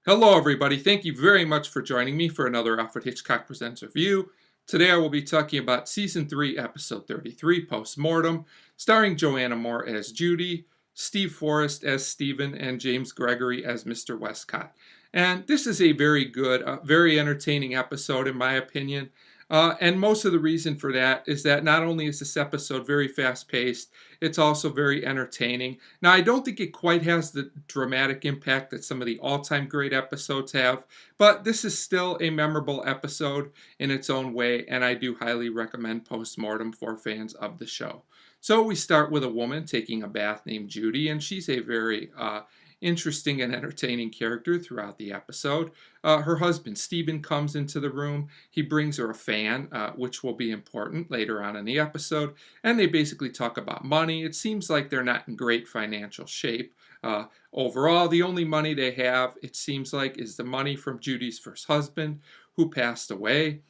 Hello, everybody. Thank you very much for joining me for another Alfred Hitchcock Presents review. Today I will be talking about Season 3, Episode 33, Mortem, starring Joanna Moore as Judy, Steve Forrest as Stephen, and James Gregory as Mr. Westcott. And this is a very good, very entertaining episode, in my opinion. And most of the reason for that is that not only is this episode very fast paced, it's also very entertaining. Now, I don't think it quite has the dramatic impact that some of the all time great episodes have, but this is still a memorable episode in its own way, and I do highly recommend Postmortem for fans of the show. So, we start with a woman taking a bath named Judy, and she's a very interesting and entertaining character throughout the episode. Her husband Stephen comes into the room. He brings her a fan, which will be important later on in the episode, and they basically talk about money. It seems like they're not in great financial shape. Overall, the only money they have, it seems like, is the money from Judy's first husband, who passed away.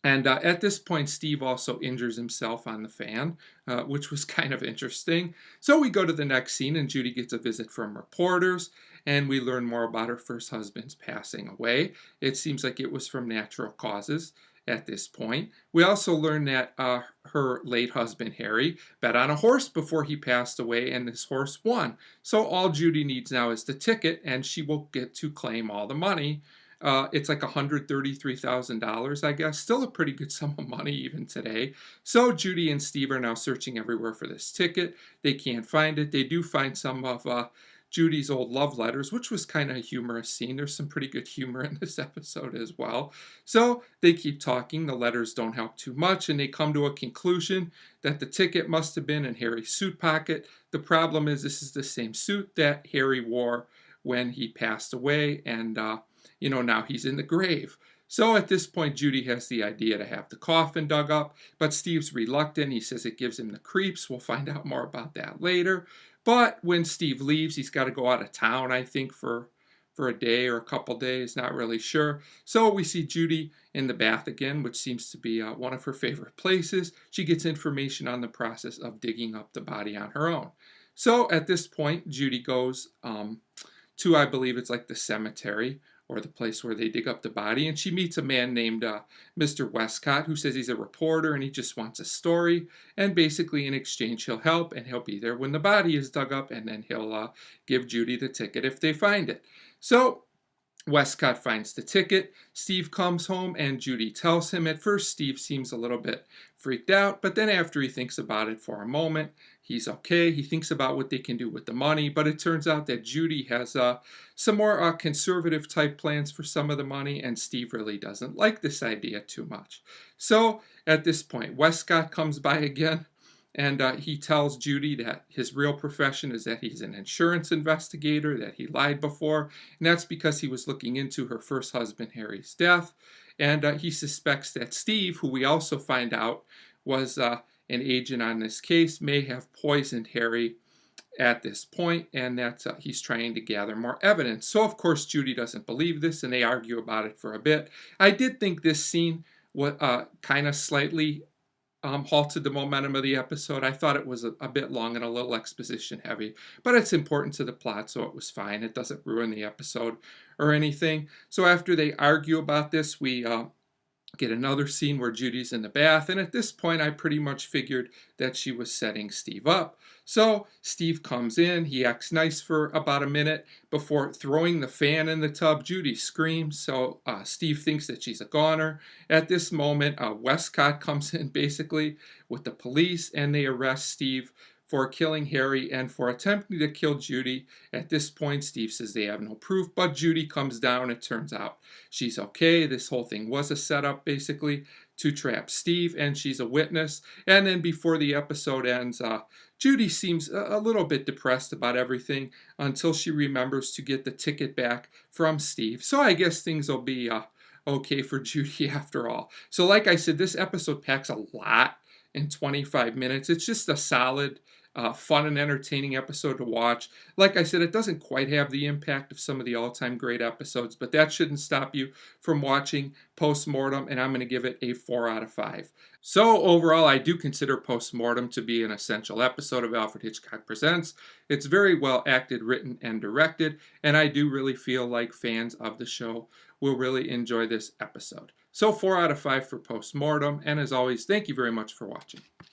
And at this point, Steve also injures himself on the fan, which was kind of interesting. So we go to the next scene, and Judy gets a visit from reporters, and we learn more about her first husband's passing away. It seems like it was from natural causes at this point. We also learn that her late husband, Harry, bet on a horse before he passed away, and this horse won. So all Judy needs now is the ticket, and she will get to claim all the money. It's like $133,000, I guess. Still a pretty good sum of money even today. So Judy and Steve are now searching everywhere for this ticket. They can't find it. They do find some of Judy's old love letters, which was kind of a humorous scene. There's some pretty good humor in this episode as well. So they keep talking. The letters don't help too much, and they come to a conclusion that the ticket must have been in Harry's suit pocket. The problem is this is the same suit that Harry wore when he passed away, and now he's in the grave. So at this point, Judy has the idea to have the coffin dug up, but Steve's reluctant. He says it gives him the creeps. We'll find out more about that later. But when Steve leaves, he's got to go out of town, I think, for a day or a couple days, not really sure. So we see Judy in the bath again, which seems to be one of her favorite places. She gets information on the process of digging up the body on her own. So at this point, Judy goes to, I believe it's like the cemetery, or the place where they dig up the body, and she meets a man named Mr. Westcott, who says he's a reporter and he just wants a story, and basically in exchange he'll help, and he'll be there when the body is dug up, and then he'll give Judy the ticket if they find it. So Westcott finds the ticket. Steve comes home, and Judy tells him. At first, Steve seems a little bit freaked out, but then after he thinks about it for a moment, he's okay. He thinks about what they can do with the money, but it turns out that Judy has some more conservative type plans for some of the money, and Steve really doesn't like this idea too much. So at this point, Westcott comes by again. And he tells Judy that his real profession is that he's an insurance investigator, that he lied before, and that's because he was looking into her first husband, Harry's death. And he suspects that Steve, who we also find out was an agent on this case, may have poisoned Harry at this point, and that he's trying to gather more evidence. So, of course, Judy doesn't believe this, and they argue about it for a bit. I did think this scene kind of slightly halted the momentum of the episode. I thought it was a bit long and a little exposition heavy, but it's important to the plot, so it was fine. It doesn't ruin the episode or anything. So after they argue about this, we get another scene where Judy's in the bath, and at this point I pretty much figured that she was setting Steve up. So Steve comes in, he acts nice for about a minute before throwing the fan in the tub. Judy screams, so Steve thinks that she's a goner. At this moment, Westcott comes in basically with the police, and they arrest Steve for killing Harry and for attempting to kill Judy. At this point, Steve says they have no proof, but Judy comes down. It turns out she's okay. This whole thing was a setup, basically, to trap Steve, and she's a witness. And then before the episode ends, Judy seems a little bit depressed about everything until she remembers to get the ticket back from Steve. So I guess things will be okay for Judy after all. So like I said, this episode packs a lot in 25 minutes. It's just a solid fun and entertaining episode to watch. Like I said, it doesn't quite have the impact of some of the all-time great episodes, but that shouldn't stop you from watching Postmortem, and I'm going to give it a 4 out of 5. So overall, I do consider Postmortem to be an essential episode of Alfred Hitchcock Presents. It's very well acted, written, and directed, and I do really feel like fans of the show will really enjoy this episode. So 4 out of 5 for Postmortem, and as always, thank you very much for watching.